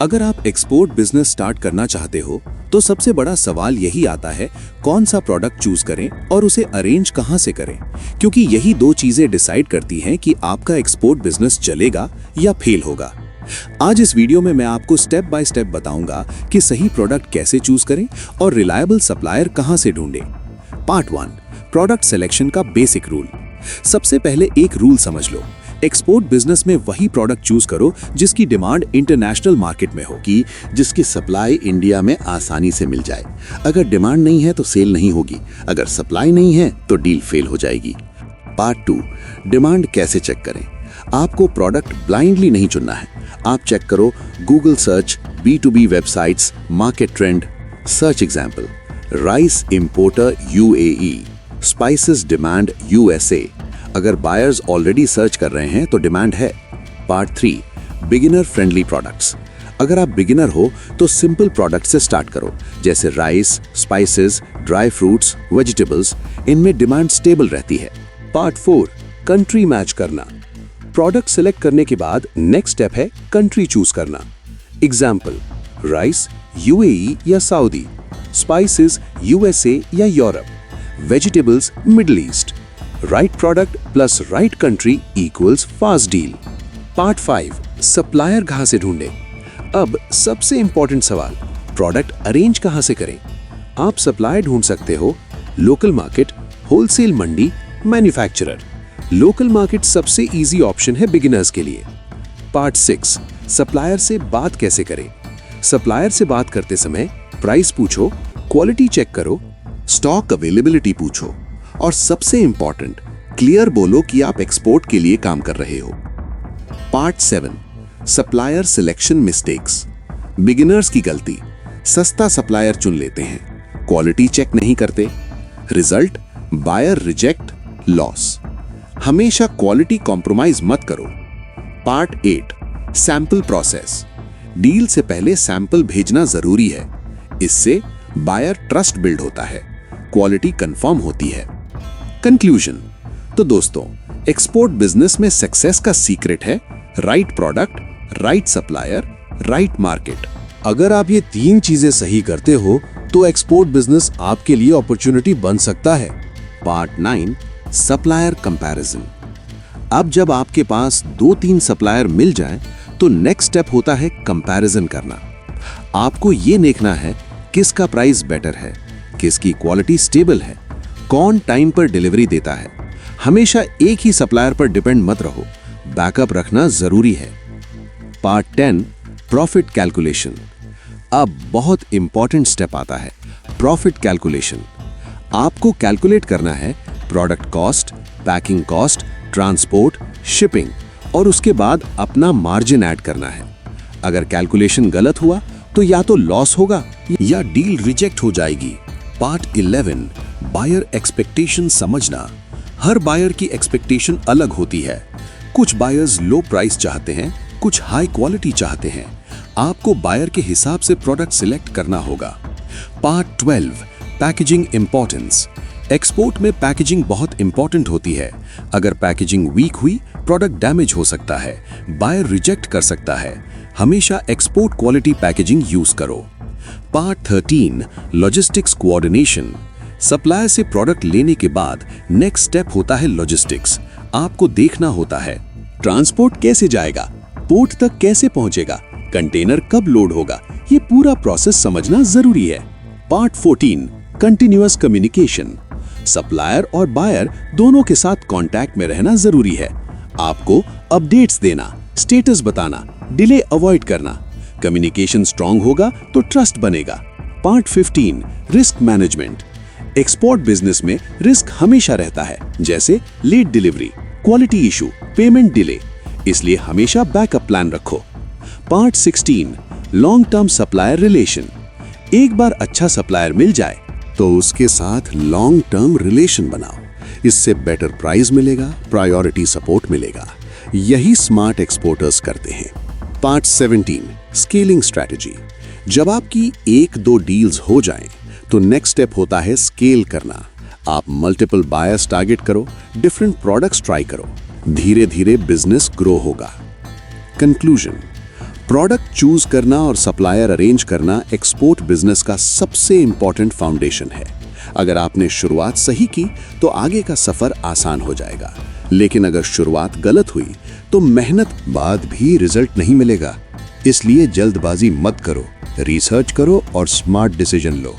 अगर आप export business start करना चाहते हो तो सबसे बड़ा सवाल यही आता है, कौन सा प्रोडक्ट चूज करें और उसे अरेंज कहां से करें, क्योंकि यही दो चीजें डिसाइड करती हैं कि आपका एक्सपोर्ट बिजनेस चलेगा या फेल होगा। आज इस वीडियो में मैं आपको स्टेप बाय स्टेप बताऊंगा कि सही प्रोडक्ट कैसे चूज करें और रिलायबल सप्लायर कहां से ढूंढें। पार्ट 1, प्रोडक्ट सिलेक्शन का बेसिक रूल। सबसे पहले एक रूल समझ लो, एक्सपोर्ट बिजनेस में वही प्रोडक्ट चूज करो जिसकी डिमांड इंटरनेशनल मार्केट में हो, कि जिसकी सप्लाई इंडिया में आसानी से मिल जाए। अगर डिमांड नहीं है तो सेल नहीं होगी, अगर सप्लाई नहीं है तो डील फेल हो जाएगी। पार्ट 2, डिमांड कैसे चेक करें। आपको प्रोडक्ट ब्लाइंडली नहीं चुनना है। आप चेक करो Google search, B2B websites, market trend. Search example, rice importer UAE, spices demand USA। अगर बायर्स ऑलरेडी सर्च कर रहे हैं तो डिमांड है। Part 3, beginner friendly products. अगर आप बिगिनर हो तो सिंपल प्रोडक्ट से स्टार्ट करो, जैसे rice, spices, dry fruits, vegetables. इनमें डिमांड स्टेबल रहती है। पार्ट 4, कंट्री मैच करना। प्रोडक्ट सिलेक्ट करने के बाद नेक्स्ट स्टेप है कंट्री चूज करना। एग्जाम्पल, राइस UAE या सऊदी, स्पाइसेस USA या Europe, vegetables middle east. Right product plus right country equals fast deal. Part 5, supplier कहां से ढूंढें। अब सबसे इंपॉर्टेंट सवाल, प्रोडक्ट अरेंज कहां से करें। आप सप्लायर ढूंढ सकते हो लोकल मार्केट, होलसेल मंडी, मैन्युफैक्चरर। लोकल मार्केट सबसे इजी ऑप्शन है बिगिनर्स के लिए। पार्ट 6, सप्लायर से बात कैसे करें। सप्लायर से बात करते समय प्राइस पूछो, क्वालिटी चेक करो, स्टॉक अवेलेबिलिटी पूछो और सबसे इंपॉर्टेंट, क्लियर बोलो कि आप एक्सपोर्ट के लिए काम कर रहे हो। Part 7, supplier selection mistakes. Beginners की गलती, सस्ता सप्लायर चुन लेते हैं, क्वालिटी चेक नहीं करते, रिजल्ट बायर रिजेक्ट, लॉस। हमेशा क्वालिटी कॉम्प्रोमाइज मत करो। Part 8, sample process. डील से पहले सैंपल भेजना जरूरी है, इससे बायर ट्रस्ट बिल्ड होता है, क्वालिटी कंफर्म होती है। कंक्लूजन, तो दोस्तों, एक्सपोर्ट बिजनेस में सक्सेस का सीक्रेट है right product, right supplier, right market. अगर आप ये 3 चीजें सही करते हो तो एक्सपोर्ट बिजनेस आपके लिए अपॉर्चुनिटी बन सकता है। Part 9, supplier comparison. अब जब आपके पास 2-3 सप्लायर मिल जाएं, तो नेक्स्ट स्टेप होता है कंपैरिजन करना। आपको ये देखना है किसका प्राइस बेटर है, किसकी क्वालिटी स्टेबल है, कौन टाइम पर डिलीवरी देता है। हमेशा एक ही सप्लायर पर डिपेंड मत रहो, बैकअप रखना जरूरी है। Part 10, profit calculation. अब बहुत इंपॉर्टेंट स्टेप आता है, प्रॉफिट कैलकुलेशन। आपको कैलकुलेट करना है product cost, packing cost, transport, shipping, और उसके बाद अपना मार्जिन ऐड करना है। अगर कैलकुलेशन गलत हुआ तो या तो लॉस होगा या डील रिजेक्ट हो जाएगी। पार्ट 11, बायर एक्सपेक्टेशन समझना। हर बायर की एक्सपेक्टेशन अलग होती है। कुछ बायर्स लो प्राइस चाहते हैं, कुछ हाई क्वालिटी चाहते हैं। आपको बायर के हिसाब से प्रोडक्ट सिलेक्ट करना होगा। Part 12, packaging importance. एक्सपोर्ट में पैकेजिंग बहुत इंपॉर्टेंट होती है। अगर पैकेजिंग वीक हुई, प्रोडक्ट डैमेज हो सकता है, बायर रिजेक्ट कर सकता है। हमेशा एक्सपोर्ट क्वालिटी पैकेजिंग यूज करो। Part 13, logistics coordination. सप्लायर से प्रोडक्ट लेने के बाद नेक्स्ट स्टेप होता है लॉजिस्टिक्स। आपको देखना होता है ट्रांसपोर्ट कैसे जाएगा, पोर्ट तक कैसे पहुंचेगा, कंटेनर कब लोड होगा, ये पूरा प्रोसेस समझना जरूरी है। Part 14, continuous communication. सप्लायर और बायर दोनों के साथ कांटेक्ट में रहना जरूरी है। आपको अपडेट्स देना, स्टेटस बताना, डिले अवॉइड करना। कम्युनिकेशन स्ट्रांग होगा तो ट्रस्ट बनेगा। Part 15, risk management. Export business में रिस्क हमेशा रहता है, जैसे late delivery, quality issue, payment delay, इसलिए हमेशा बैकअप प्लान रखो। Part 16, long term supplier relation. एक बार अच्छा सप्लायर मिल जाए तो उसके साथ लॉन्ग टर्म रिलेशन बनाओ, इससे बेटर प्राइस मिलेगा, प्रायोरिटी सपोर्ट मिलेगा। यही स्मार्ट एक्सपोर्टर्स करते हैं। Part 17, scaling strategy. जब आपकी 1-2 डील्स हो जाएं, तो नेक्स्ट स्टेप होता है स्केल करना। आप मल्टीपल बायर्स टारगेट करो, डिफरेंट प्रोडक्ट्स ट्राई करो, धीरे धीरे बिजनेस ग्रो होगा। कंक्लूजन, प्रोडक्ट चूज करना और सप्लायर अरेंज करना एक्सपोर्ट बिजनेस का सबसे इंपॉर्टेंट फाउंडेशन है। अगर आपने शुरुआत सही की तो आगे का सफर आसान हो जाएगा, लेकिन अगर शुरुआत गलत हुई तो मेहनत बाद भी रिजल्ट नहीं मिलेगा। इसलिए जल्दबाजी मत करो, रिसर्च करो और स्मार्ट डिसीजन लो।